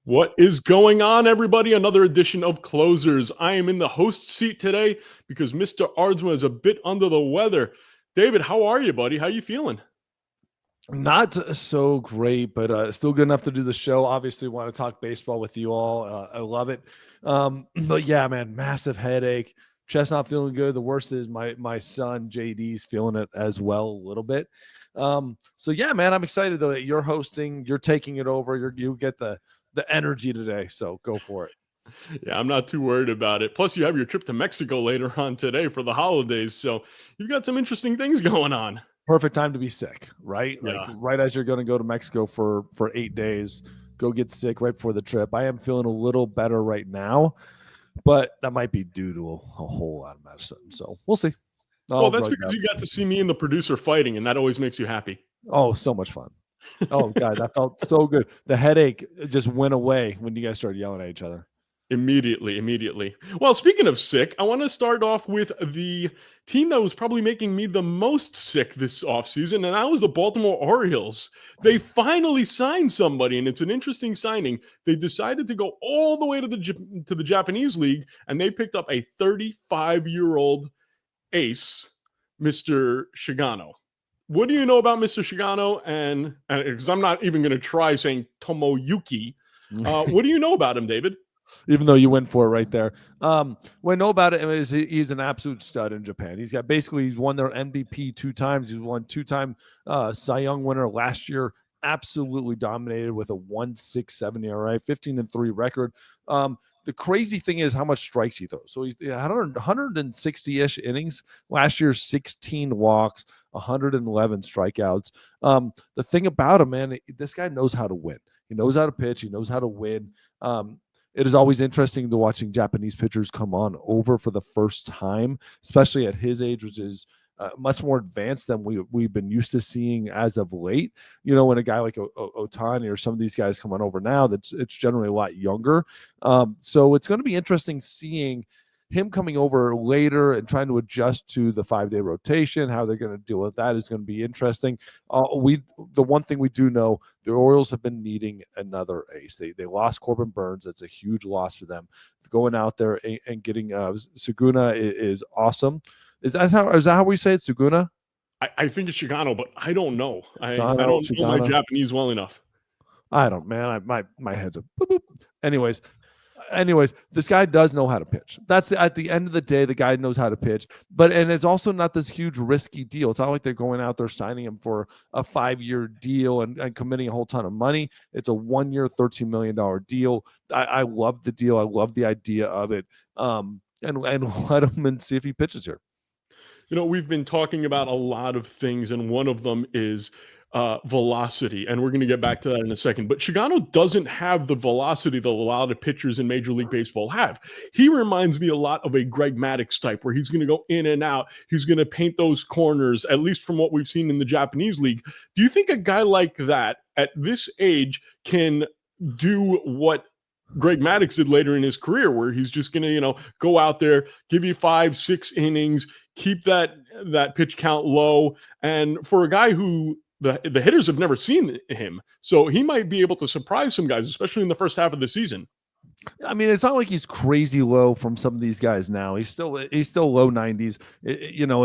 What is going on, everybody? Another edition of Closers. I am in the host seat today because Mr. Aardsma is a bit under the weather. David, how are you, buddy? How you feeling? Not so great, but still good enough to do the show. Obviously, want to talk baseball with you all. I love it. But yeah, man, massive headache. Chest not feeling good. The worst is my son JD's feeling it as well a little bit. So yeah, man, I'm excited though that you're hosting. You're taking it over. You get the energy today. So go for it. Yeah, I'm not too worried about it. Plus, you have your trip to Mexico later on today for the holidays, so you've got some interesting things going on. Perfect time to be sick, right? Like Yeah. right as you're going to go to Mexico for 8 days, go get sick right before the trip. I am feeling a little better right now, but that might be due to a whole lot of medicine. So we'll see. Well, I'll that's drug because that. you got to see me and the producer fighting, and that always makes you happy. Oh, so much fun. Oh God, that felt so good. The headache just went away when you guys started yelling at each other. Immediately. Well, speaking of sick, I want to start off with the team that was probably making me the most sick this offseason, and that was the Baltimore Orioles. They finally signed somebody, and it's an interesting signing. They decided to go all the way to the Japanese league, and they picked up a 35-year-old ace, Mr. Sugano. What do you know about Mr. Sugano? And because I'm not even going to try saying Tomoyuki, what do you know about him, David? Even though you went for it right there. What I know about it is he's an absolute stud in Japan. He's won their MVP 2 times. He's won 2-time Cy Young winner last year. Absolutely dominated with a 1.67 ERA, 15-3 record. The crazy thing is how much strikes he throws. So he's 160-ish innings last year, 16 walks, 111 strikeouts. The thing about him, man, this guy knows how to win. He knows how to pitch. He knows how to win. It is always interesting to watching Japanese pitchers come on over for the first time, especially at his age, which is much more advanced than we've been used to seeing as of late. You know, when a guy like Otani or some of these guys come on over now, it's generally a lot younger. So it's going to be interesting seeing him coming over later and trying to adjust to the 5-day rotation. How they're going to deal with that is going to be interesting. The one thing we do know, the Orioles have been needing another ace. They lost Corbin Burns. That's a huge loss for them. Going out there and getting Sugano is awesome. Is that how we say it, Sugano? I think it's Shigano, but I don't know. I don't know my Sugano. Japanese well enough. I don't, man. My head's a boop, boop. Anyways, this guy does know how to pitch. That's at the end of the day, the guy knows how to pitch. And it's also not this huge risky deal. It's not like they're going out there signing him for a 5-year deal and committing a whole ton of money. It's a 1-year, $13 million deal. I love the deal. I love the idea of it. And let him and see if he pitches here. You know, we've been talking about a lot of things, and one of them is velocity, and we're going to get back to that in a second. But Shigano doesn't have the velocity that a lot of pitchers in Major League Baseball have. He reminds me a lot of a Greg Maddux type, where he's going to go in and out. He's going to paint those corners, at least from what we've seen in the Japanese league. Do you think a guy like that at this age can do what Greg Maddux did later in his career, where he's just going to, go out there, give you 5-6 innings, keep that pitch count low? And for a guy who the hitters have never seen him, so he might be able to surprise some guys, especially in the first half of the season. I mean, it's not like he's crazy low from some of these guys now. He's still low 90s.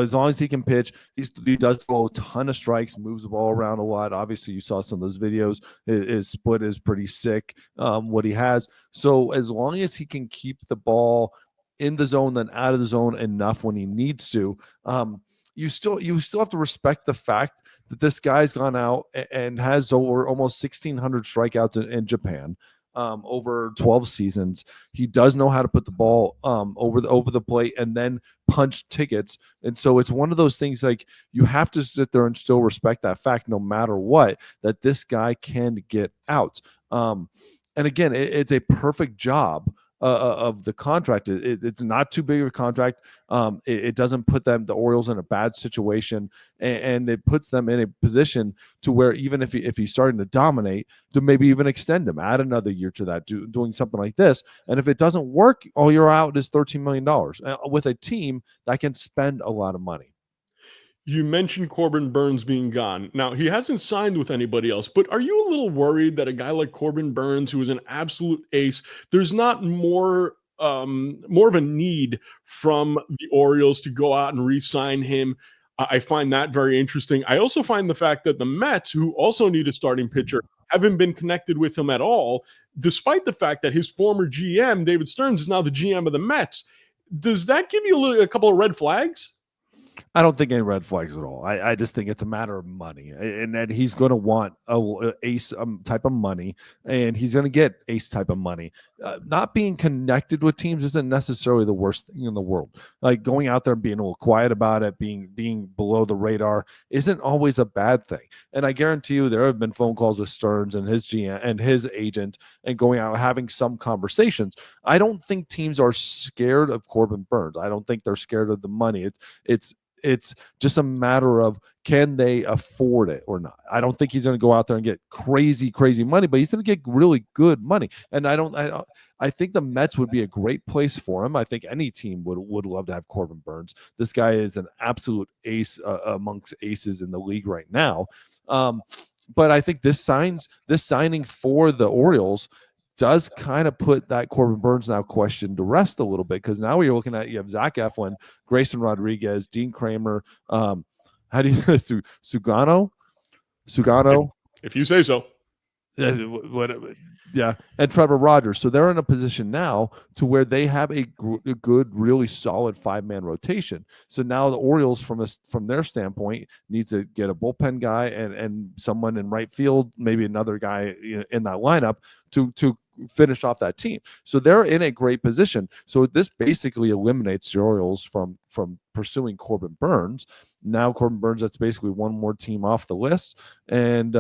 As long as he can pitch, he does throw a ton of strikes, moves the ball around a lot. Obviously, you saw some of those videos. His split is pretty sick, what he has. So as long as he can keep the ball in the zone, then out of the zone enough when he needs to, you still have to respect the fact that this guy's gone out and has over almost 1,600 strikeouts in Japan. Over 12 seasons. He does know how to put the ball over the plate and then punch tickets. And so it's one of those things, like, you have to sit there and still respect that fact, no matter what, that this guy can get out. And again, it's a perfect job of the contract. It's not too big of a contract. It doesn't put the Orioles in a bad situation, and it puts them in a position to where even if he's starting to dominate, to maybe even extend him, add another year to that, doing something like this. And if it doesn't work, all you're out is $13 million with a team that can spend a lot of money. You mentioned Corbin Burns being gone. Now, he hasn't signed with anybody else, but are you a little worried that a guy like Corbin Burns, who is an absolute ace, there's not more of a need from the Orioles to go out and re-sign him? I find that very interesting. I also find the fact that the Mets, who also need a starting pitcher, haven't been connected with him at all, despite the fact that his former GM, David Stearns, is now the GM of the Mets. Does that give you a couple of red flags? I don't think any red flags at all. I just think it's a matter of money, and that he's going to want a ace type of money, and he's going to get ace type of money. Not being connected with teams isn't necessarily the worst thing in the world. Like going out there and being a little quiet about it, being below the radar isn't always a bad thing. And I guarantee you, there have been phone calls with Stearns and his GM and his agent, and going out having some conversations. I don't think teams are scared of Corbin Burns. I don't think they're scared of the money. It's just a matter of, can they afford it or not? I don't think he's going to go out there and get crazy money, but he's going to get really good money. And I think the Mets would be a great place for him. I think any team would love to have Corbin Burns. This guy is an absolute ace amongst aces in the league right now. But I think this signing for the Orioles does kind of put that Corbin Burns now question to rest a little bit, because now you're looking at, you have Zach Eflin, Grayson Rodriguez, Dean Kramer, how do you Sugano? If you say so. Yeah, and Trevor Rogers. So they're in a position now to where they have a good, really solid 5-man rotation. So now the Orioles, from their standpoint, needs to get a bullpen guy and someone in right field, maybe another guy in that lineup to finish off that team. So they're in a great position. So this basically eliminates the Orioles from pursuing Corbin Burns. Now Corbin Burns, that's basically one more team off the list, and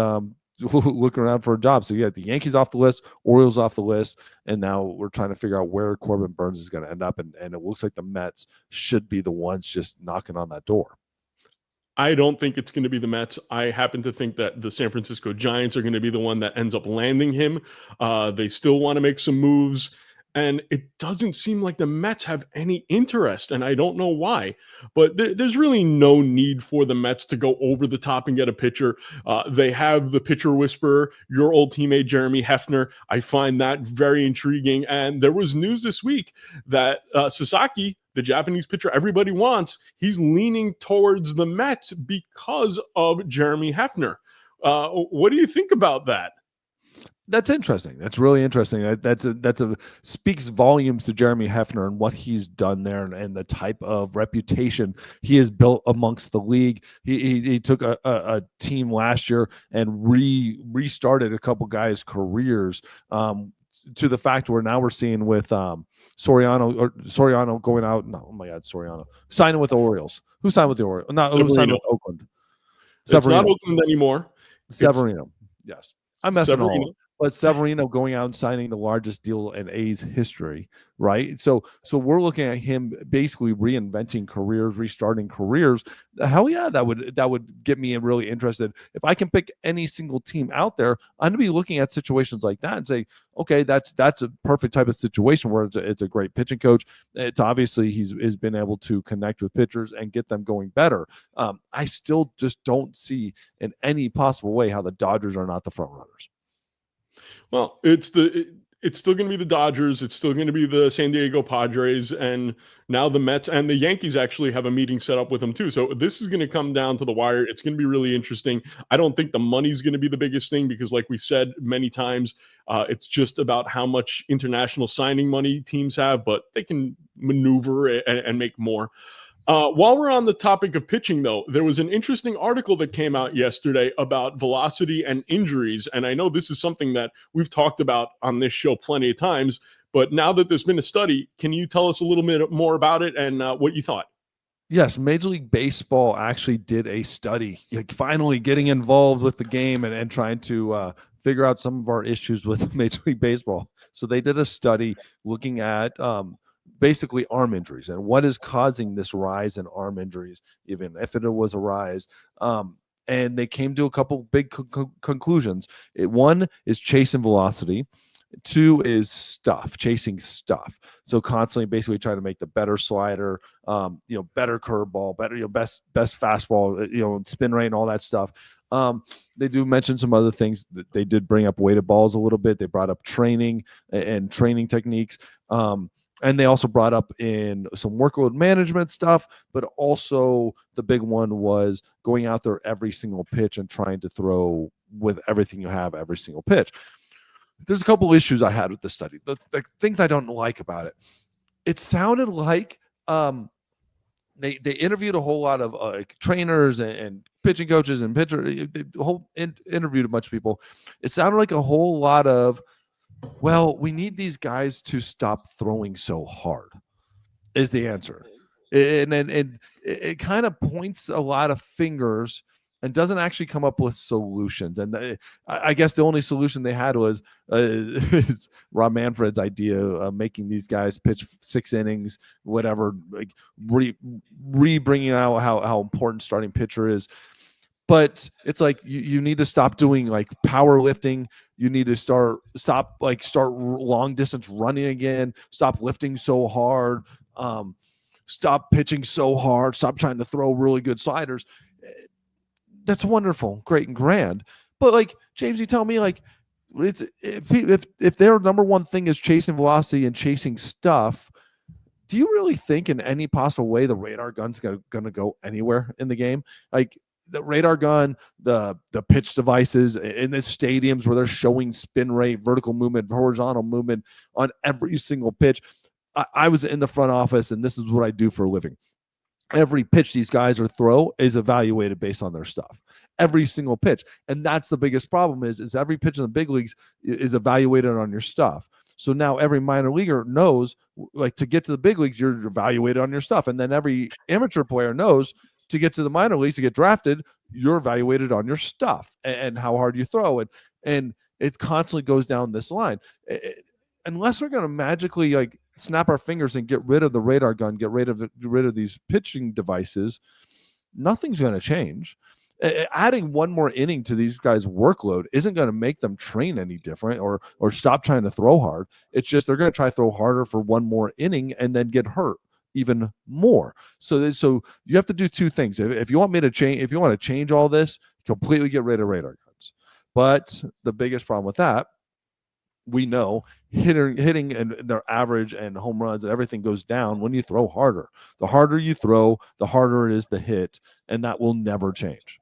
looking around for a job. So you got the Yankees off the list, Orioles off the list, and now we're trying to figure out where Corbin Burns is going to end up. And it looks like the Mets should be the ones just knocking on that door. I don't think it's going to be the Mets. I happen to think that the San Francisco Giants are going to be the one that ends up landing him. They still want to make some moves, and it doesn't seem like the Mets have any interest, and I don't know why. But there's really no need for the Mets to go over the top and get a pitcher. They have the pitcher whisperer, your old teammate Jeremy Hefner. I find that very intriguing. And there was news this week that Sasaki, the Japanese pitcher everybody wants, he's leaning towards the Mets because of Jeremy Hefner. What do you think about that? That's interesting. That's really interesting. That's speaks volumes to Jeremy Hefner and what he's done there, and the type of reputation he has built amongst the league. He took a team last year and restarted a couple guys' careers. To the fact where now we're seeing with Soriano going out. No, oh my God, Soriano signing with the Orioles. Who signed with the Orioles? Not who signed with Oakland. It's not Oakland anymore. Severino. Yes, I'm messing all up. But Severino going out and signing the largest deal in A's history, right? So we're looking at him basically reinventing careers, restarting careers. Hell yeah, that would get me really interested. If I can pick any single team out there, I'm gonna be looking at situations like that and say, okay, that's a perfect type of situation where it's a great pitching coach. It's obviously he's been able to connect with pitchers and get them going better. I still just don't see in any possible way how the Dodgers are not the front runners. Well, it's still going to be the Dodgers. It's still going to be the San Diego Padres, and now the Mets and the Yankees actually have a meeting set up with them too. So this is going to come down to the wire. It's going to be really interesting. I don't think the money's going to be the biggest thing because, like we said many times, it's just about how much international signing money teams have, but they can maneuver and make more. While we're on the topic of pitching, though, there was an interesting article that came out yesterday about velocity and injuries. And I know this is something that we've talked about on this show plenty of times, but now that there's been a study, can you tell us a little bit more about it and what you thought? Yes, Major League Baseball actually did a study, like finally getting involved with the game and trying to figure out some of our issues with Major League Baseball. So they did a study looking at basically arm injuries and what is causing this rise in arm injuries, even if it was a rise. And they came to a couple big conclusions. One is chase and velocity. Two is stuff, chasing stuff. So constantly basically trying to make the better slider, better curveball, better, best fastball, spin rate and all that stuff. They do mention some other things. They did bring up weighted balls a little bit. They brought up training and training techniques. And they also brought up in some workload management stuff, but also the big one was going out there every single pitch and trying to throw with everything you have every single pitch. There's a couple issues I had with the study. The things I don't like about it. It sounded like they interviewed a whole lot of trainers and pitching coaches and interviewed a bunch of people. It sounded like a whole lot of, well, we need these guys to stop throwing so hard is the answer. And it kind of points a lot of fingers and doesn't actually come up with solutions. And I guess the only solution they had was is Rob Manfred's idea of making these guys pitch 6 innings, whatever, like bringing out how important starting pitcher is. But it's like you need to stop doing like powerlifting. You need to start long distance running again. Stop lifting so hard. Stop pitching so hard. Stop trying to throw really good sliders. That's wonderful, great and grand. But like James, you tell me like if their number one thing is chasing velocity and chasing stuff, do you really think in any possible way the radar gun's going to go anywhere in the game? Like the radar gun, the pitch devices in the stadiums where they're showing spin rate, vertical movement, horizontal movement on every single pitch. I was in the front office, and this is what I do for a living. Every pitch these guys are throw is evaluated based on their stuff. Every single pitch. And that's the biggest problem is every pitch in the big leagues is evaluated on your stuff. So now every minor leaguer knows, like, to get to the big leagues, you're evaluated on your stuff. And then every amateur player knows to get to the minor leagues, to get drafted, you're evaluated on your stuff and how hard you throw. And it constantly goes down this line. Unless we're going to magically like snap our fingers and get rid of the radar gun, get rid of these pitching devices, nothing's going to change. Adding one more inning to these guys' workload isn't going to make them train any different or stop trying to throw hard. It's just they're going to try to throw harder for one more inning and then get hurt even more. So you have to do two things. If you want me to change, if you want to change all this, completely get rid of radar guns. But the biggest problem with that, we know hitting and their average and home runs and everything goes down when you throw harder. The harder you throw, the harder it is to hit, and that will never change.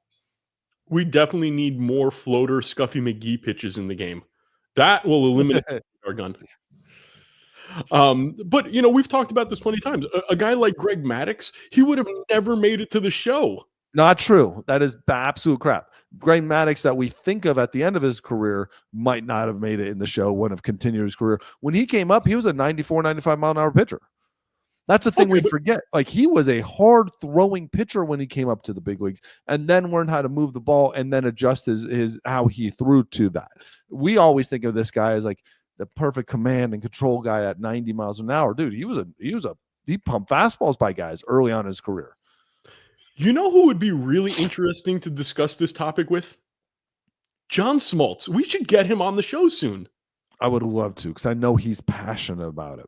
We definitely need more floater Scuffy McGee pitches in the game. That will eliminate our gun. But we've talked about this plenty of times. A guy like Greg Maddux, he would have never made it to the show. Not true. That is absolute crap. Greg Maddux that we think of at the end of his career might not have made it in the show, wouldn't have continued his career. When he came up, he was a 94, 95 mile an hour pitcher. That's the thing we forget. Like, he was a hard throwing pitcher when he came up to the big leagues and then learned how to move the ball and then adjust his how he threw to that. We always think of this guy as like the perfect command and control guy at 90 miles an hour. Dude, he pumped fastballs by guys early on in his career. You know who would be really interesting to discuss this topic with? John Smoltz. We should get him on the show soon. I would love to, because I know he's passionate about it.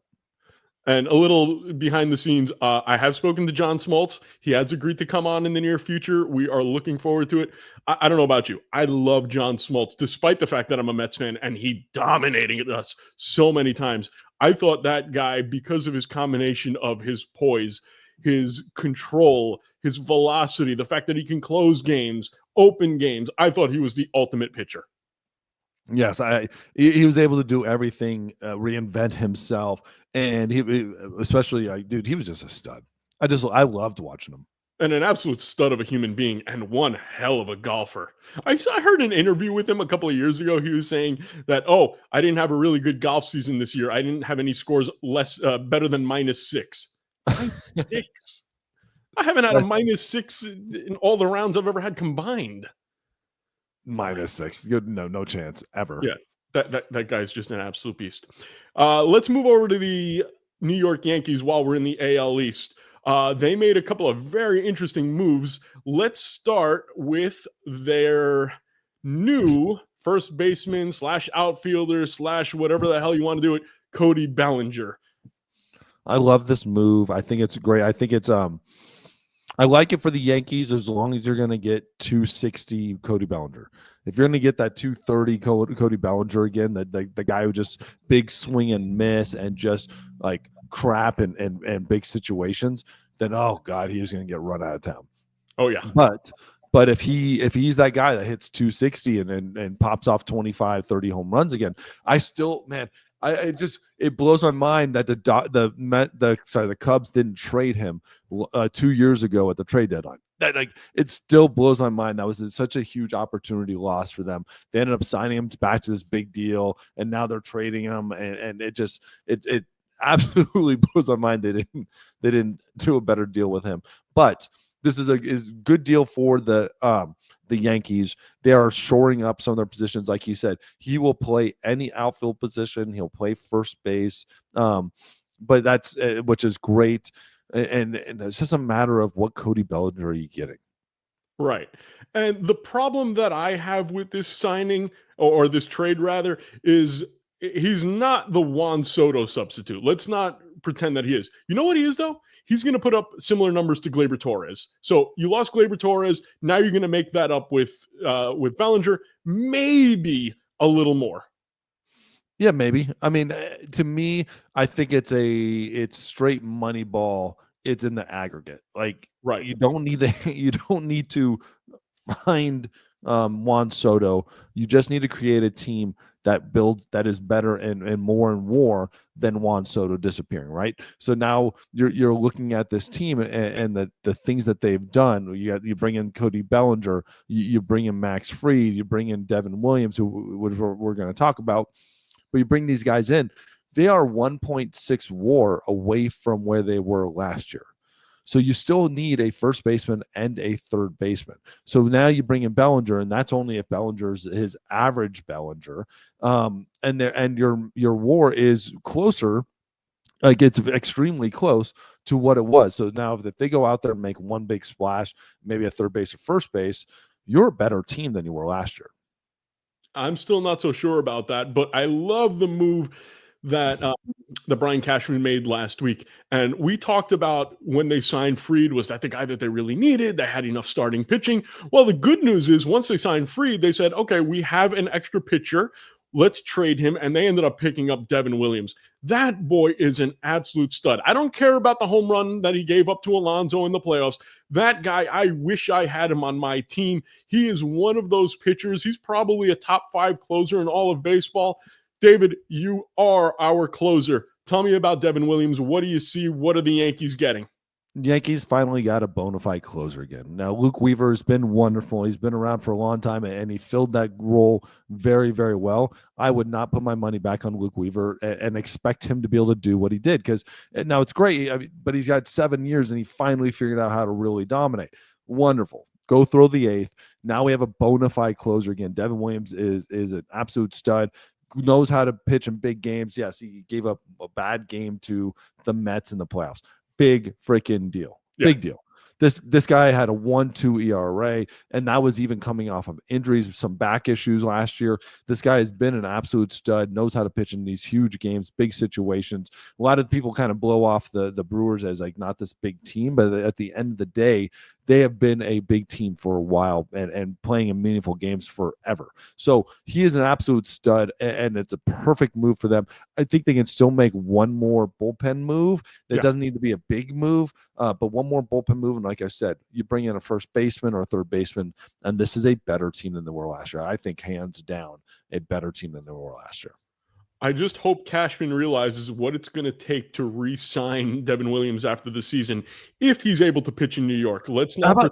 And a little behind the scenes, I have spoken to John Smoltz. He has agreed to come on in the near future. We are looking forward to it. I don't know about you. I love John Smoltz, despite the fact that I'm a Mets fan and he dominated us so many times. I thought that guy, because of his combination of his poise, his control, his velocity, the fact that he can close games, open games, I thought he was the ultimate pitcher. Yes, he was able to do everything, reinvent himself, and he especially, dude, he was just a stud. I loved watching him. And an absolute stud of a human being, and one hell of a golfer. I heard an interview with him a couple of years ago. He was saying that, I didn't have a really good golf season this year. I didn't have any scores better than -6. -6. I haven't had a -6 in all the rounds I've ever had combined. -6. No chance ever. Yeah, that guy's just an absolute beast. Let's move over to the New York Yankees while we're in the AL East. They made a couple of very interesting moves. Let's start with their new first baseman / outfielder / whatever the hell you want to do it, Cody Bellinger. I love this move. I think it's great. I think it's I like it for the Yankees as long as you're going to get 260 Cody Bellinger. If you're going to get that 230 Cody Bellinger again, the guy who just big swing and miss and just like crap and big situations, then oh god, he is going to get run out of town. Oh yeah. But if he's that guy that hits 260 and pops off 25, 30 home runs again, I still, man, it blows my mind that the Cubs didn't trade him 2 years ago at the trade deadline. That it still blows my mind. That was such a huge opportunity loss for them. They ended up signing him back to this big deal, and now they're trading him, and it absolutely blows my mind they didn't do a better deal with him. But this is a good deal for the Yankees. They are shoring up some of their positions. Like you said, he will play any outfield position. He'll play first base. But that's which is great. And it's just a matter of what Cody Bellinger are you getting? Right. And the problem that I have with this signing or this trade rather is he's not the Juan Soto substitute. Let's not pretend that he is. You know what he is though? He's going to put up similar numbers to Gleyber Torres. So you lost Gleyber Torres. Now you're going to make that up with Bellinger, maybe a little more. Yeah, maybe. I mean, to me, I think it's straight money ball. It's in the aggregate. Like, right. You don't need to find Juan Soto. You just need to create a team that is better and more than Juan Soto disappearing, right? So now you're looking at this team and the things that they've done. You bring in Cody Bellinger, you bring in Max Fried, you bring in Devin Williams, who we're going to talk about. But you bring these guys in, they are 1.6 WAR away from where they were last year. So you still need a first baseman and a third baseman. So now you bring in Bellinger, and that's only if Bellinger's his average Bellinger. And your WAR is closer, like it's extremely close to what it was. So now if they go out there and make one big splash, maybe a third base or first base, you're a better team than you were last year. I'm still not so sure about that, but I love the move that Brian Cashman made last week. And we talked about when they signed Fried, was that the guy that they really needed? They had enough starting pitching. Well, the good news is once they signed Fried, they said, okay, we have an extra pitcher. Let's trade him. And they ended up picking up Devin Williams. That boy is an absolute stud. I don't care about the home run that he gave up to Alonso in the playoffs. That guy, I wish I had him on my team. He is one of those pitchers. He's probably a top 5 closer in all of baseball. David, you are our closer. Tell me about Devin Williams. What do you see? What are the Yankees getting? Yankees finally got a bona fide closer again. Now, Luke Weaver has been wonderful. He's been around for a long time, and he filled that role very, very well. I would not put my money back on Luke Weaver and expect him to be able to do what he did, because now it's great, but he's got 7 years, and he finally figured out how to really dominate. Wonderful. Go throw the 8th. Now we have a bona fide closer again. Devin Williams is an absolute stud. Knows how to pitch in big games. Yes, he gave up a bad game to the Mets in the playoffs. Big freaking deal. Yeah. Big deal. This guy had a 1.2 ERA, and that was even coming off of injuries, some back issues last year. This guy has been an absolute stud, knows how to pitch in these huge games, big situations. A lot of people kind of blow off the Brewers as like not this big team, but at the end of the day, they have been a big team for a while and playing in meaningful games forever. So he is an absolute stud, and it's a perfect move for them. I think they can still make one more bullpen move. It doesn't need to be a big move, but one more bullpen move. And like I said, you bring in a first baseman or a third baseman, and this is a better team than they were last year. I think hands down a better team than they were last year. I just hope Cashman realizes what it's going to take to re-sign Devin Williams after the season if he's able to pitch in New York. Let's not. How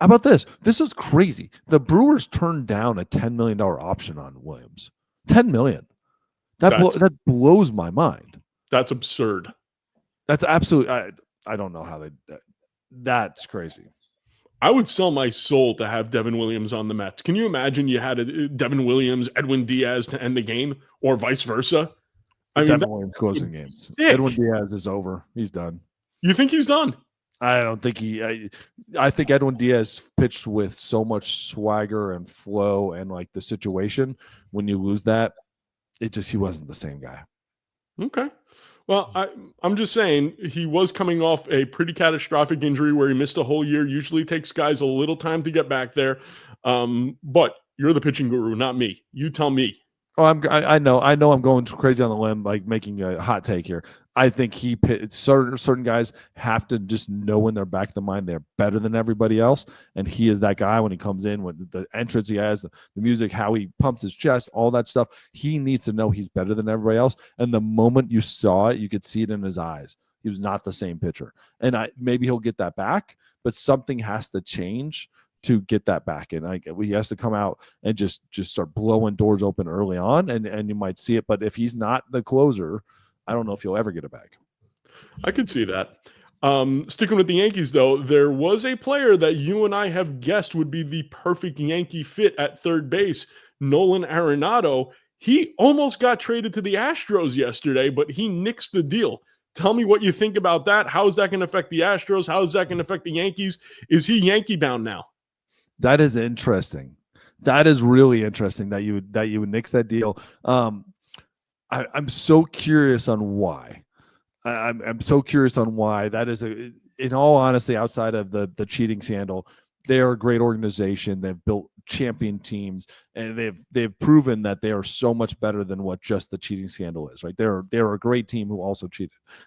about this? This is crazy. The Brewers turned down a $10 million option on Williams. $10 million. That blows my mind. That's absurd. That's absolutely. I don't know how that's crazy. I would sell my soul to have Devin Williams on the Mets. Can you imagine you had a Devin Williams, Edwin Diaz to end the game, or vice versa? Devin Williams closing games. Edwin Diaz is over. He's done. You think he's done? I don't think I think Edwin Diaz pitched with so much swagger and flow and like the situation. When you lose that, he wasn't the same guy. Okay. Well, I'm just saying he was coming off a pretty catastrophic injury where he missed a whole year. Usually takes guys a little time to get back there. But you're the pitching guru, not me. You tell me. Oh, I know I'm going crazy on the limb, like making a hot take here. I think certain guys have to just know in their back of the mind they're better than everybody else, and he is that guy when he comes in, with the entrance he has, the music, how he pumps his chest, all that stuff. He needs to know he's better than everybody else, and the moment you saw it, you could see it in his eyes. He was not the same pitcher, and maybe he'll get that back, but something has to change to get that back. And he has to come out and just start blowing doors open early on, and you might see it. But if he's not the closer, I don't know if he'll ever get it back. I could see that. Sticking with the Yankees, though, there was a player that you and I have guessed would be the perfect Yankee fit at third base, Nolan Arenado. He almost got traded to the Astros yesterday, but he nixed the deal. Tell me what you think about that. How is that going to affect the Astros? How is that going to affect the Yankees? Is he Yankee bound now? That is interesting. That is really interesting that you would nix that deal. I'm so curious on why. I'm so curious on why. That is in all honesty, outside of the cheating scandal, they are a great organization. They've built champion teams, and they've proven that they are so much better than what just the cheating scandal is. Right? They're a great team who also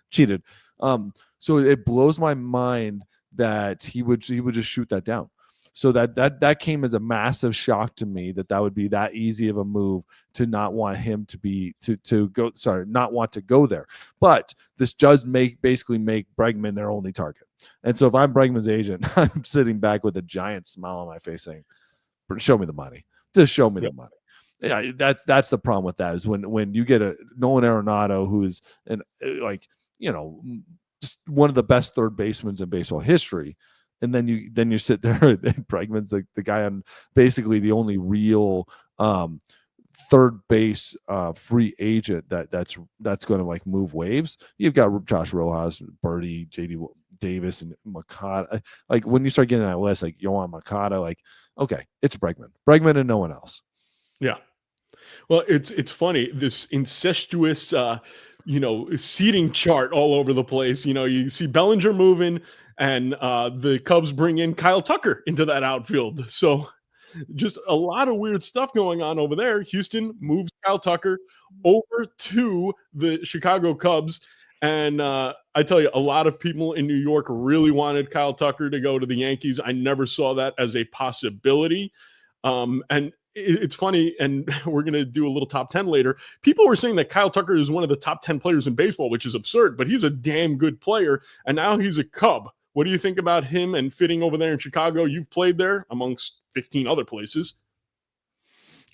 cheated. So it blows my mind that he would just shoot that down. So that came as a massive shock to me that would be that easy of a move to not want him not want to go there. But this does basically make Bregman their only target. And so if I'm Bregman's agent, I'm sitting back with a giant smile on my face saying, show me the money. Just show me the money. Yeah, that's the problem with that is when you get a Nolan Arenado who's just one of the best third basemen in baseball history. And then you sit there and Bregman's the guy on basically the only real third base free agent that's going to like move waves. You've got Josh Rojas, Birdie, JD Davis, and Makata. Like when you start getting that list, like Yohan Makata, like okay, it's Bregman and no one else. Yeah. Well, it's funny, this incestuous seating chart all over the place. You see Bellinger moving, and the Cubs bring in Kyle Tucker into that outfield. So just a lot of weird stuff going on over there. Houston moves Kyle Tucker over to the Chicago Cubs. And I tell you, a lot of people in New York really wanted Kyle Tucker to go to the Yankees. I never saw that as a possibility. And it's funny, and we're going to do a little top 10 later. People were saying that Kyle Tucker is one of the top 10 players in baseball, which is absurd, but he's a damn good player. And now he's a Cub. What do you think about him and fitting over there in Chicago? You've played there amongst 15 other places.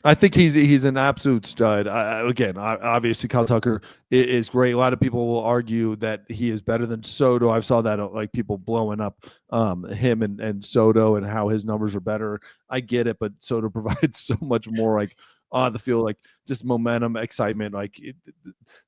I think he's an absolute stud. Obviously, Kyle Tucker is great. A lot of people will argue that he is better than Soto. I saw that like people blowing up him and Soto and how his numbers are better. I get it, but Soto provides so much more like on the field, like just momentum, excitement. Like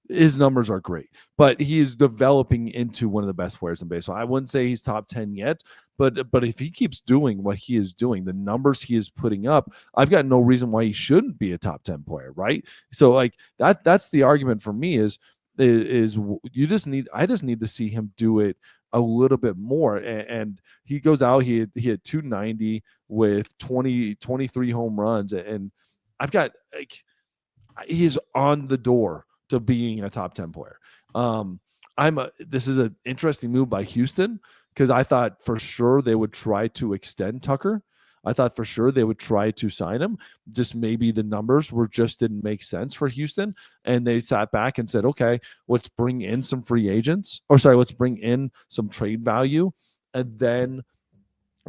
his numbers are great, but he is developing into one of the best players in baseball. I wouldn't say he's top 10 yet, but if he keeps doing what he is doing, the numbers he is putting up, I've got no reason why he shouldn't be a top 10 player, right? So like that's the argument for me is I just need to see him do it a little bit more. And he goes out, he had 290 with 23 home runs, and I've got he's on the door to being a top 10 player. This is an interesting move by Houston because I thought for sure they would try to extend Tucker. I thought for sure they would try to sign him. Just maybe the numbers didn't make sense for Houston. And they sat back and said, okay, let's bring in some free agents, let's bring in some trade value, and then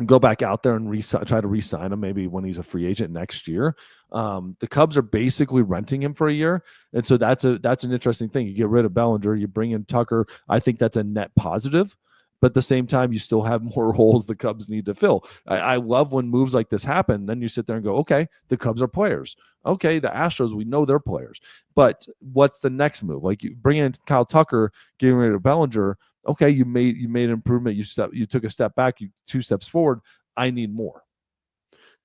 go back out there and try to re-sign him maybe when he's a free agent next year. The Cubs are basically renting him for a year, and so that's an interesting thing. You get rid of Bellinger, you bring in Tucker. I think that's a net positive. but at the same time, you still have more holes the Cubs need to fill. I love when moves like this happen. Then you sit there and go, okay, the Cubs are players. Okay, the Astros, we know they're players. But what's the next move? Like you bring in Kyle Tucker, getting rid of Bellinger. Okay, you made an improvement. You took a step back, you 2 steps forward. I need more.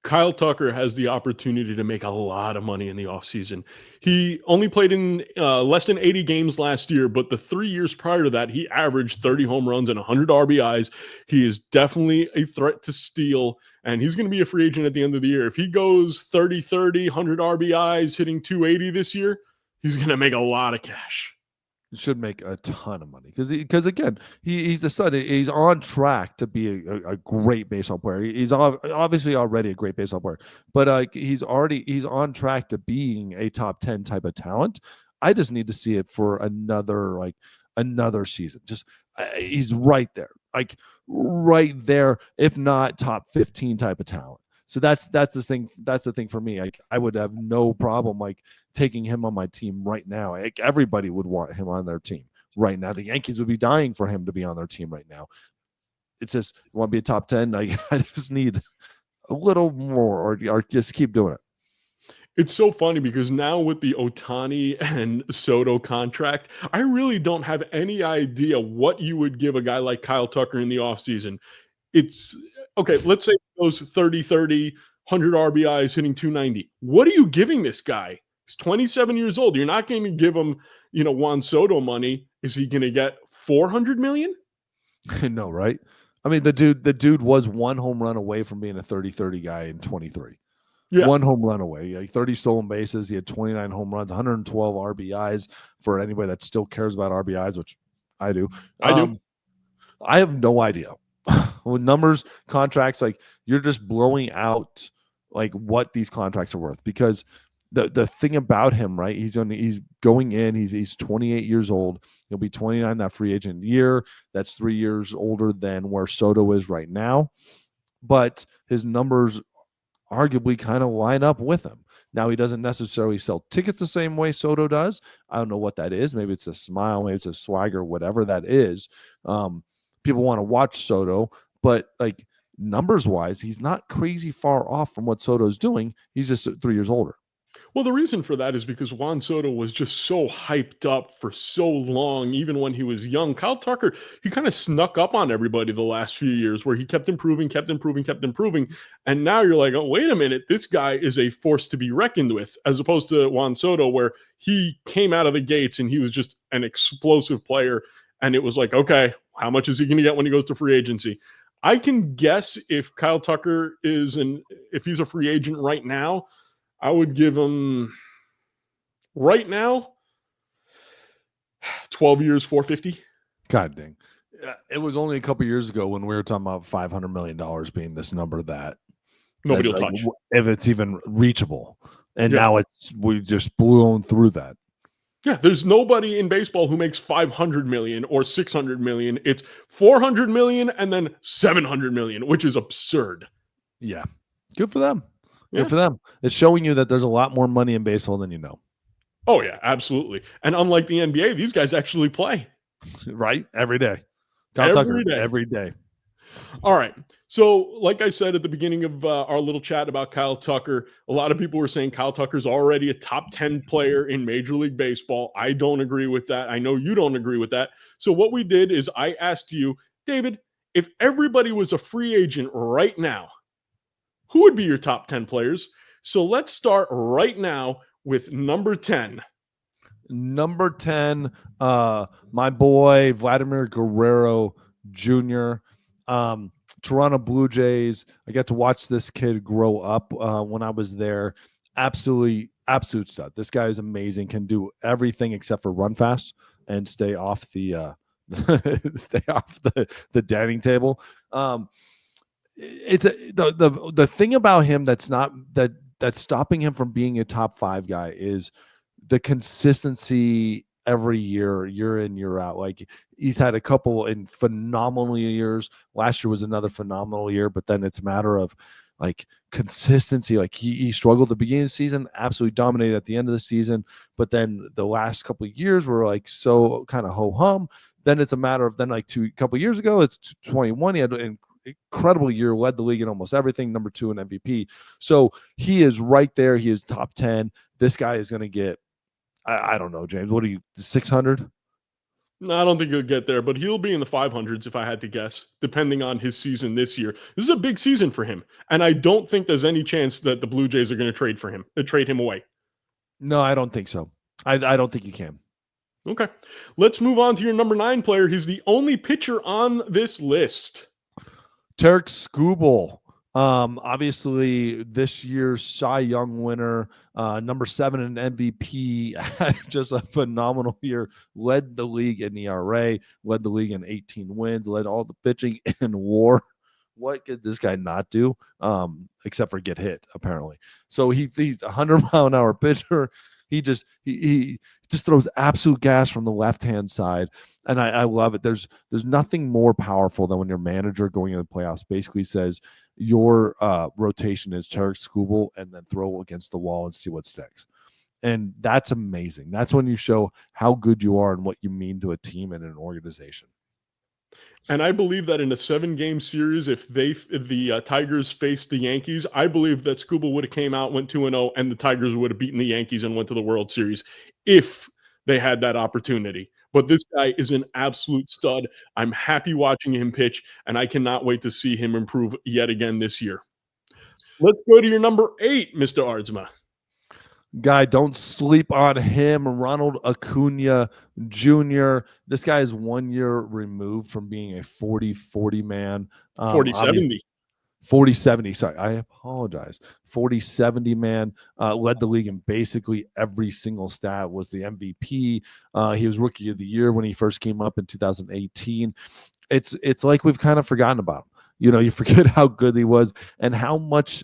Kyle Tucker has the opportunity to make a lot of money in the offseason. He only played in less than 80 games last year, but the 3 years prior to that, he averaged 30 home runs and 100 RBIs. He is definitely a threat to steal, and he's going to be a free agent at the end of the year. If he goes 30, 100 RBIs, hitting 280 this year, he's going to make a lot of cash. Should make a ton of money because again, he's a stud. He's on track to be a great baseball player. He's obviously already a great baseball player, but he's on track to being a top 10 type of talent. I just need to see it for another season. Just he's right there, if not top 15 type of talent. So that's the thing. That's the thing for me. I would have no problem taking him on my team right now. Everybody would want him on their team right now. The Yankees would be dying for him to be on their team right now. It's just, you want to be a top 10? I just need a little more, or just keep doing it. It's so funny because now with the Ohtani and Soto contract, I really don't have any idea what you would give a guy like Kyle Tucker in the offseason. It's okay. Let's say he goes 30, 100 RBIs, hitting 290. What are you giving this guy? He's 27 years old. You're not going to give him, Juan Soto money. Is he going to get 400 million? No, right? I mean, the dude was 1 home run away from being a 30-30 guy in 23. Yeah. 1 home run away, 30 stolen bases. He had 29 home runs, 112 RBIs for anybody that still cares about RBIs, which I do. I do. I have no idea. With numbers, contracts, you're just blowing out what these contracts are worth, because the thing about him, right? He's going in. He's 28 years old. He'll be 29 that free agent year. That's 3 years older than where Soto is right now, but his numbers arguably kind of line up with him. Now, he doesn't necessarily sell tickets the same way Soto does. I don't know what that is. Maybe it's a smile, maybe it's a swagger, whatever that is. People want to watch Soto, but numbers wise, he's not crazy far off from what Soto's doing. He's just 3 years older. Well, the reason for that is because Juan Soto was just so hyped up for so long, even when he was young. Kyle Tucker, he kind of snuck up on everybody the last few years, where he kept improving. And now you're like, oh, wait a minute, this guy is a force to be reckoned with, as opposed to Juan Soto, where he came out of the gates and he was just an explosive player. And it was like, okay, how much is he going to get when he goes to free agency? I can guess if Kyle Tucker if he's a free agent right now, I would give him right now 12 years, 450. God dang. It was only a couple years ago when we were talking about $500 million being this number that nobody will touch, if it's even reachable. And now we just blew through that. Yeah, there's nobody in baseball who makes 500 million or 600 million. It's 400 million and then 700 million, which is absurd. Yeah. Good for them. Good for them. It's showing you that there's a lot more money in baseball than you know. Oh, yeah, absolutely. And unlike the NBA, these guys actually play. Right? Every day. Every day. All right. So, like I said at the beginning of our little chat about Kyle Tucker, a lot of people were saying Kyle Tucker's already a top 10 player in Major League Baseball. I don't agree with that. I know you don't agree with that. So what we did is I asked you, David, if everybody was a free agent right now, who would be your top 10 players? So let's start right now with number 10. Number 10, my boy, Vladimir Guerrero Jr., Toronto Blue Jays. I got to watch this kid grow up when I was there. Absolute stud. This guy is amazing. Can do everything except for run fast and stay off the the dining table. It's the thing about him that's stopping him from being a top 5 guy is the consistency every year in, year out. He's had a couple in phenomenal years. Last year was another phenomenal year, but then it's a matter of consistency. He struggled at the beginning of the season, absolutely dominated at the end of the season, but then the last couple of years were so kind of ho-hum. Then it's a matter of then like a couple years ago, it's 21. He had an incredible year, led the league in almost everything, number 2 in MVP. So he is right there. He is top 10. This guy is going to get, I don't know, James. What are you, 600? No, I don't think he'll get there, but he'll be in the 500s if I had to guess, depending on his season this year. This is a big season for him, and I don't think there's any chance that the Blue Jays are going to trade him away. No, I don't think so. I don't think you can. Okay, let's move on to your number 9 player. He's the only pitcher on this list. Tarek Skubal. Obviously this year's Cy Young winner, number 7 in MVP, just a phenomenal year, led the league in ERA, led the league in 18 wins, led all the pitching in WAR. What could this guy not do? Except for get hit, apparently. So he's a 100-mile-an-hour pitcher. He just throws absolute gas from the left-hand side, and I love it. There's nothing more powerful than when your manager going into the playoffs basically says your rotation is Tarek Skubal and then throw against the wall and see what sticks. And that's amazing. That's when you show how good you are and what you mean to a team and an organization. And I believe that in a 7-game series, if the Tigers faced the Yankees, I believe that Skubal would have came out, went 2-0, and the Tigers would have beaten the Yankees and went to the World Series if they had that opportunity. But this guy is an absolute stud. I'm happy watching him pitch, and I cannot wait to see him improve yet again this year. Let's go to your number 8, Mr. Aardsma. Guy, don't sleep on him. Ronald Acuna Jr. This guy is 1 year removed from being a 40-40 man. 40-70. 40-70. Sorry, I apologize. 40-70 man, led the league in basically every single stat, was the MVP. He was rookie of the year when he first came up in 2018. It's like we've kind of forgotten about him. You know, you forget how good he was and how much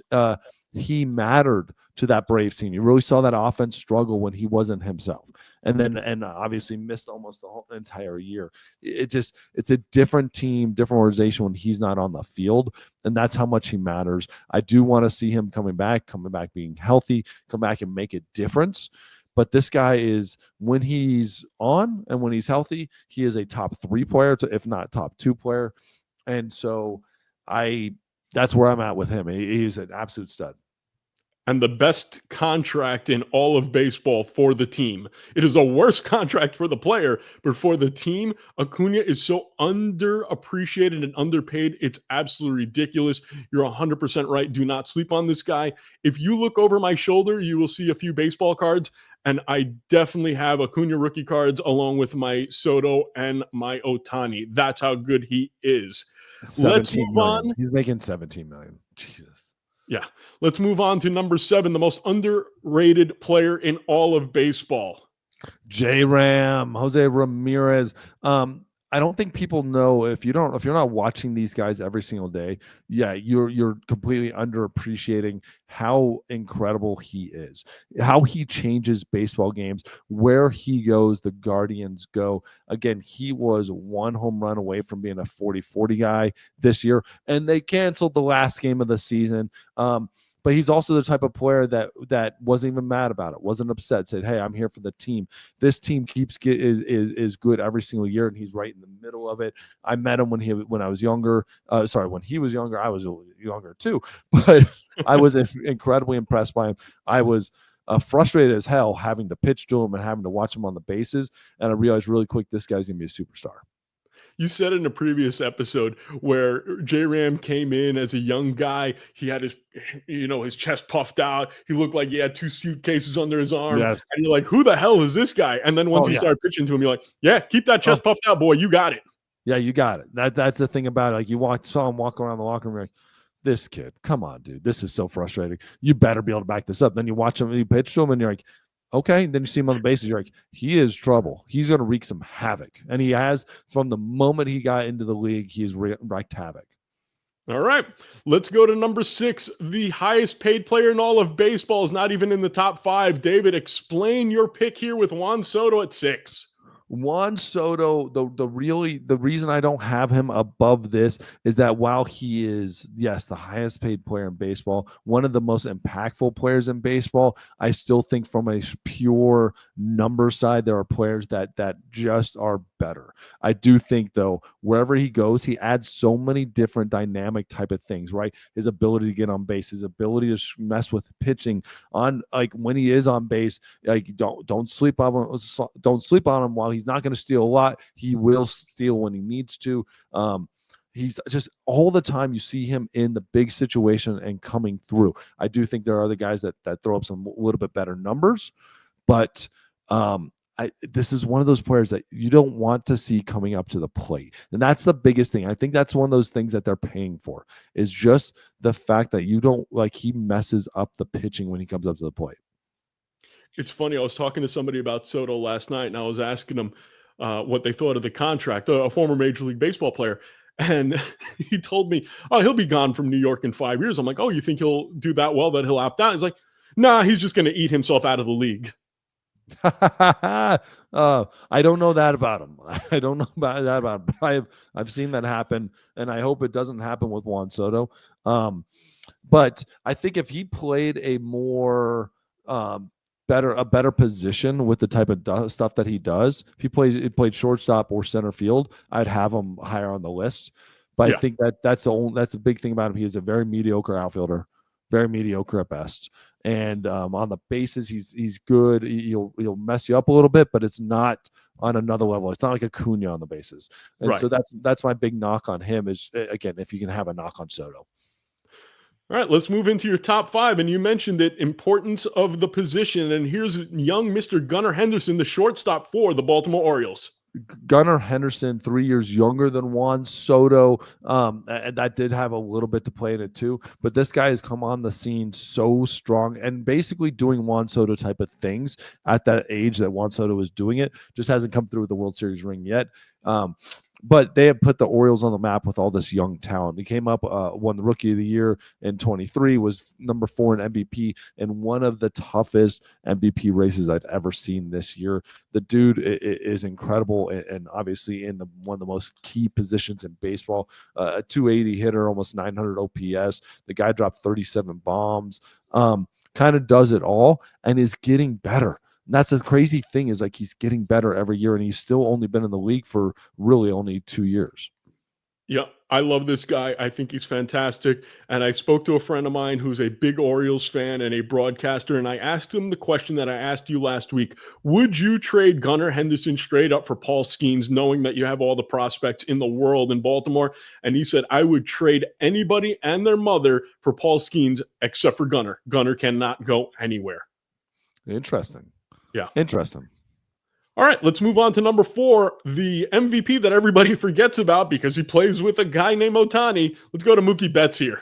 he mattered to that Braves team. You really saw that offense struggle when he wasn't himself, and obviously missed almost the whole entire year. It's a different team, different organization when he's not on the field, and that's how much he matters. I do want to see him coming back being healthy, come back and make a difference. But this guy is, when he's on and when he's healthy, he is a top 3 player, if not top 2 player, and so that's where I'm at with him. He's an absolute stud. And the best contract in all of baseball for the team. It is a worse contract for the player, but for the team, Acuna is so underappreciated and underpaid. It's absolutely ridiculous. You're 100% right. Do not sleep on this guy. If you look over my shoulder, you will see a few baseball cards, and I definitely have Acuna rookie cards along with my Soto and my Ohtani. That's how good he is. Let's move on. He's making $17 million. Jesus. Yeah. Let's move on to number 7, the most underrated player in all of baseball. J-Ram, Jose Ramirez. I don't think people know, if you're not watching these guys every single day, you're completely underappreciating how incredible he is, how he changes baseball games, where he goes, the Guardians go. Again, he was 1 home run away from being a 40-40 guy this year, and they canceled the last game of the season. But he's also the type of player that wasn't even mad about it, wasn't upset, said, "Hey, I'm here for the team. This team is good every single year," and he's right in the middle of it. I met him when I was younger. When he was younger, I was younger too, but I was incredibly impressed by him. I was frustrated as hell having to pitch to him and having to watch him on the bases, and I realized really quick this guy's gonna be a superstar. You said in a previous episode where J-Ram came in as a young guy, he had his chest puffed out. He looked like he had 2 suitcases under his arm. Yes. And you're like, who the hell is this guy? And then once he started pitching to him, you're like, yeah, keep that chest puffed out, boy. You got it. Yeah, you got it. That's the thing about it. Like, you saw him walk around the locker room, you're like, this kid, come on, dude. This is so frustrating. You better be able to back this up. Then you watch him, you pitch to him, and you're like, okay. Then you see him on the bases. You're like, he is trouble. He's going to wreak some havoc. And he has, from the moment he got into the league, he's wreaked havoc. All right. Let's go to number 6. The highest paid player in all of baseball is not even in the top 5. David, explain your pick here with Juan Soto at 6. Juan Soto, the reason I don't have him above this is that while he is, yes, the highest paid player in baseball, one of the most impactful players in baseball, I still think from a pure number side, there are players that just are better. I do think though, wherever he goes, he adds so many different dynamic type of things, right? His ability to get on base, his ability to mess with pitching on, like when he is on base, like don't sleep on him. Don't sleep on him. While he's not going to steal a lot, he will steal when he needs to. He's just all the time you see him in the big situation and coming through. I do think there are other guys that throw up some little bit better numbers, but this is one of those players that you don't want to see coming up to the plate. And that's the biggest thing. I think that's one of those things that they're paying for, is just the fact that you don't, like, he messes up the pitching when he comes up to the plate. It's funny. I was talking to somebody about Soto last night, and I was asking them what they thought of the contract, a former Major League Baseball player. And he told me, oh, he'll be gone from New York in 5 years. I'm like, oh, you think he'll do that well that he'll opt out? He's like, nah, he's just going to eat himself out of the league. I don't know that about him. I don't know about that about him. But I've seen that happen, and I hope it doesn't happen with Juan Soto. But I think if he played a more better position with the type of stuff that he does, if he played shortstop or center field, I'd have him higher on the list. But yeah. I think that's a big thing about him. He is a very mediocre outfielder, very mediocre at best. And on the bases, he's good. He'll mess you up a little bit, but it's not on another level. It's not like Acuna on the bases. And right. So that's my big knock on him is, again, if you can have a knock on Soto. All right, let's move into your top five. And you mentioned it, importance of the position. And here's young Mr. Gunnar Henderson, the shortstop for the Baltimore Orioles. Gunnar Henderson, 3 years younger than Juan Soto, and that did have a little bit to play in it too. But this guy has come on the scene so strong and basically doing Juan Soto type of things at that age that Juan Soto was doing it. Just hasn't come through with the World Series ring yet. But they have put the Orioles on the map with all this young talent. He came up, won the Rookie of the Year in 23, was number 4 in MVP, and one of the toughest MVP races I've ever seen this year. The dude is incredible, and obviously in one of the most key positions in baseball. A 280 hitter, almost 900 OPS. The guy dropped 37 bombs. Kind of does it all and is getting better. And that's the crazy thing, is like he's getting better every year, and he's still only been in the league for really only 2 years. Yeah, I love this guy. I think he's fantastic. And I spoke to a friend of mine who's a big Orioles fan and a broadcaster, and I asked him the question that I asked you last week. Would you trade Gunnar Henderson straight up for Paul Skeens, knowing that you have all the prospects in the world in Baltimore? And he said, I would trade anybody and their mother for Paul Skeens except for Gunnar. Gunnar cannot go anywhere. Interesting. Yeah. Interesting. All right, let's move on to number 4, the MVP that everybody forgets about because he plays with a guy named Ohtani. Let's go to Mookie Betts here.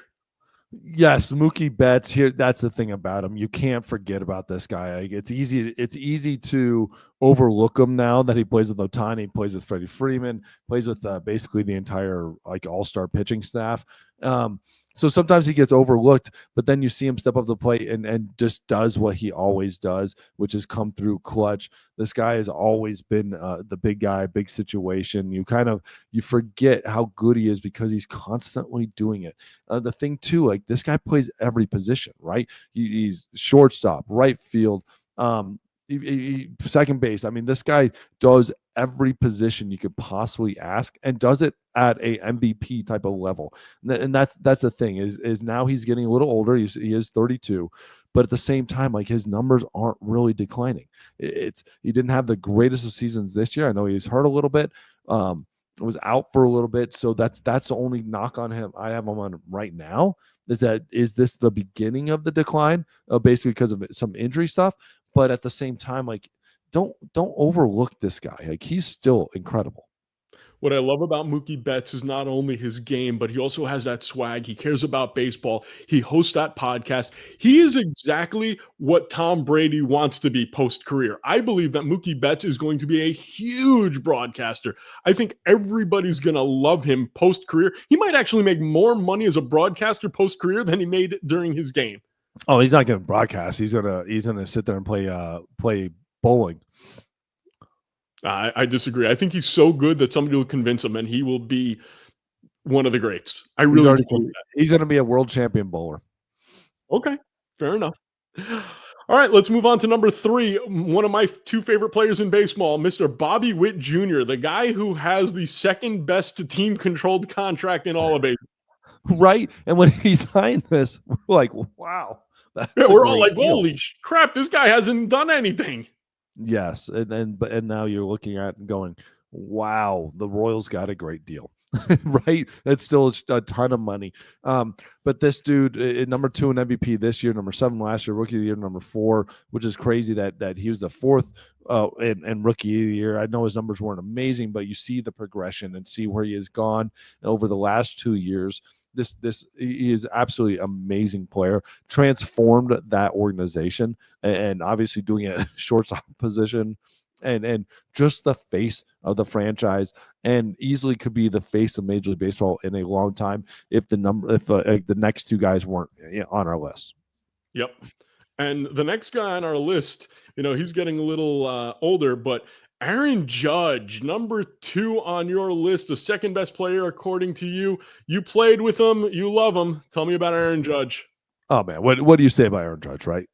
Yes, Mookie Betts here. That's the thing about him. You can't forget about this guy. Like, it's easy to overlook him now that he plays with Ohtani, plays with Freddie Freeman, plays with basically the entire like all-star pitching staff. So sometimes he gets overlooked, but then you see him step up the plate and just does what he always does, which is come through clutch. This guy has always been the big guy, big situation. You forget how good he is because he's constantly doing it. The thing too, like this guy plays every position, right? He's shortstop, right field, second base. I mean, this guy does every position you could possibly ask and does it at a MVP type of level. And that's the thing is now he's getting a little older. He is 32, but at the same time, like his numbers aren't really declining. He didn't have the greatest of seasons this year. I know he was hurt a little bit. Was out for a little bit. So that's the only knock on him I have him on right now. Is this the beginning of the decline, basically because of some injury stuff? But at the same time, like don't overlook this guy. Like he's still incredible. What I love about Mookie Betts is not only his game, but he also has that swag. He cares about baseball. He hosts that podcast. He is exactly what Tom Brady wants to be post-career. I believe that Mookie Betts is going to be a huge broadcaster. I think everybody's going to love him post-career. He might actually make more money as a broadcaster post-career than he made during his game. Oh, he's not going to broadcast. He's gonna sit there and play bowling. I disagree. I think he's so good that somebody will convince him, and he will be one of the greats. I really do hope that. He's going to be a world champion bowler. Okay, fair enough. All right, let's move on to number 3. One of my 2 favorite players in baseball, Mr. Bobby Witt Jr., the guy who has the second best team-controlled contract in all of baseball. Right? And when he signed this, we're like, wow, that's Yeah, a we're all great like, deal. holy crap, this guy hasn't done anything. Yes, and now you're looking at and going, wow, the Royals got a great deal. Right? That's still a ton of money. But this dude, number 2 in MVP this year, number 7 last year, rookie of the year, number 4, which is crazy that he was the 4th and rookie of the year. I know his numbers weren't amazing, but you see the progression and see where he has gone over the last 2 years. He is absolutely amazing player, transformed that organization, and obviously doing a shortstop position, and just the face of the franchise, and easily could be the face of Major League Baseball in a long time if the next 2 guys weren't on our list. Yep. And the next guy on our list, he's getting a little older, but Aaron Judge, number 2 on your list, the second best player according to you. You played with him, you love him. Tell me about Aaron Judge. Oh man, what do you say about Aaron Judge? Right,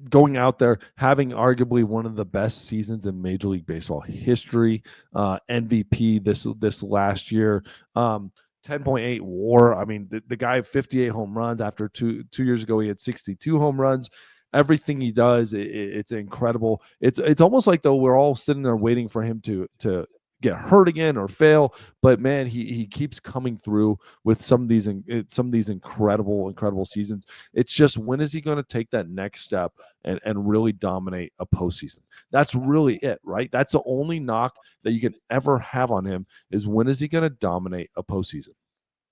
going out there, having arguably one of the best seasons in Major League Baseball history, MVP this last year, 10.8 WAR. I mean, the guy 58 home runs after two years ago. He had 62 home runs. Everything he does, it's incredible. It's almost like though we're all sitting there waiting for him to get hurt again or fail, but man, he keeps coming through with some of these incredible seasons. It's just, when is he going to take that next step and really dominate a postseason? That's really it, right? That's the only knock that you can ever have on him, is when is he going to dominate a postseason?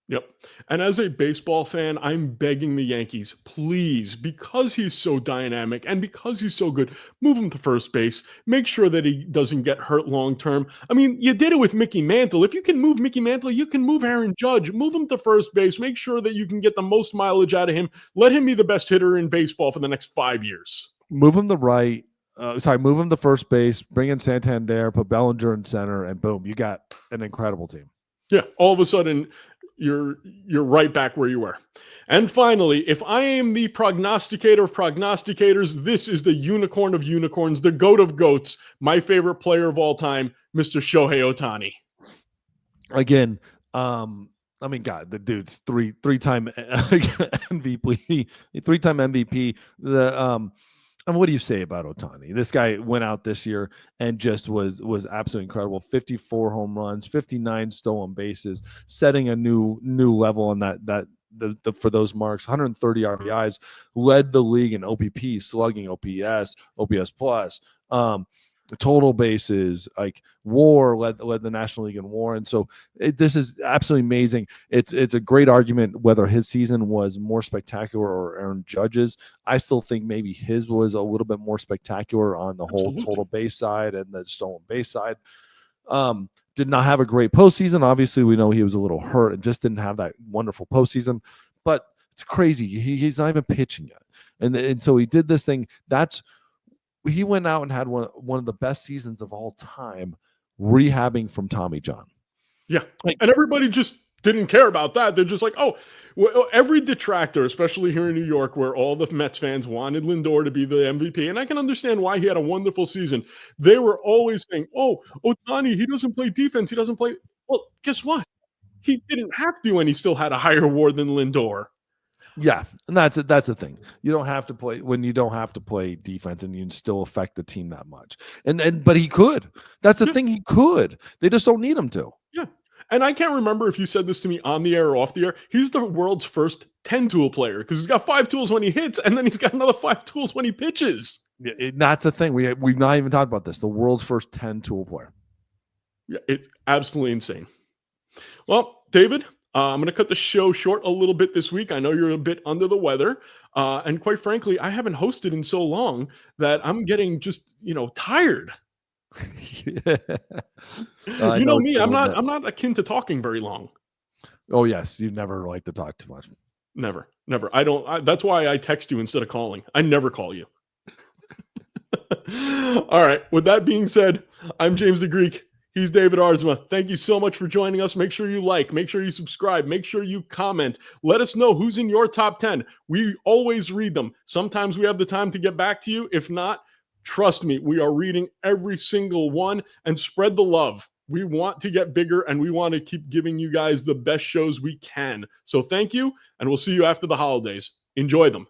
Yep. And as a baseball fan, I'm begging the Yankees, please, because he's so dynamic and because he's so good, move him to first base. Make sure that he doesn't get hurt long term. I mean, you did it with Mickey Mantle. If you can move Mickey Mantle, you can move Aaron Judge. Move him to first base. Make sure that you can get the most mileage out of him. Let him be the best hitter in baseball for the next 5 years. Move him to right. Move him to first base. Bring in Santander. Put Bellinger in center, and boom, you got an incredible team. Yeah, all of a sudden, you're right back where you were. And finally, if I am the prognosticator of prognosticators, this is the unicorn of unicorns, the GOAT of GOATs, my favorite player of all time, Mr. Shohei Ohtani. Again, I mean, God, the dude's three-time MVP, 3-time MVP. I mean, what do you say about Ohtani? This guy went out this year and just was absolutely incredible. 54 home runs, 59 stolen bases, setting a new level on that for those marks. 130 RBIs, led the league in OPP, slugging, OPS plus. Total bases, like WAR, led the National League in WAR, and so this is absolutely amazing. It's a great argument whether his season was more spectacular or Aaron Judge's. I still think maybe his was a little bit more spectacular on the whole total base side and the stolen base side. Did not have a great postseason. Obviously, we know he was a little hurt and just didn't have that wonderful postseason. But it's crazy. He's not even pitching yet, and so he did this thing. He went out and had one of the best seasons of all time, rehabbing from Tommy John. Yeah. And everybody just didn't care about that. They're just like, oh, well, every detractor, especially here in New York, where all the Mets fans wanted Lindor to be the MVP. And I can understand why he had a wonderful season. They were always saying, oh, Ohtani, he doesn't play defense. He doesn't play. Well, guess what? He didn't have to, and he still had a higher WAR than Lindor. Yeah, and that's the thing. You don't have to play when you don't have to play defense, and you can still affect the team that much. But he could. That's the thing. He could. They just don't need him to. Yeah. And I can't remember if you said this to me on the air or off the air. He's the world's first 10-tool player because he's got 5 tools when he hits, and then he's got another 5 tools when he pitches. Yeah, that's the thing. We've not even talked about this. The world's first 10-tool player. Yeah, it's absolutely insane. Well, David, I'm going to cut the show short a little bit this week. I know you're a bit under the weather. And quite frankly, I haven't hosted in so long that I'm getting just, tired. Yeah. You know me, I'm not akin to talking very long. Oh, yes. You never like to talk too much. Never. That's why I text you instead of calling. I never call you. All right. With that being said, I'm James the Greek. He's David Aardsma. Thank you so much for joining us. Make sure you like, make sure you subscribe, make sure you comment. Let us know who's in your top 10. We always read them. Sometimes we have the time to get back to you. If not, trust me, we are reading every single one, and spread the love. We want to get bigger, and we want to keep giving you guys the best shows we can. So thank you, and we'll see you after the holidays. Enjoy them.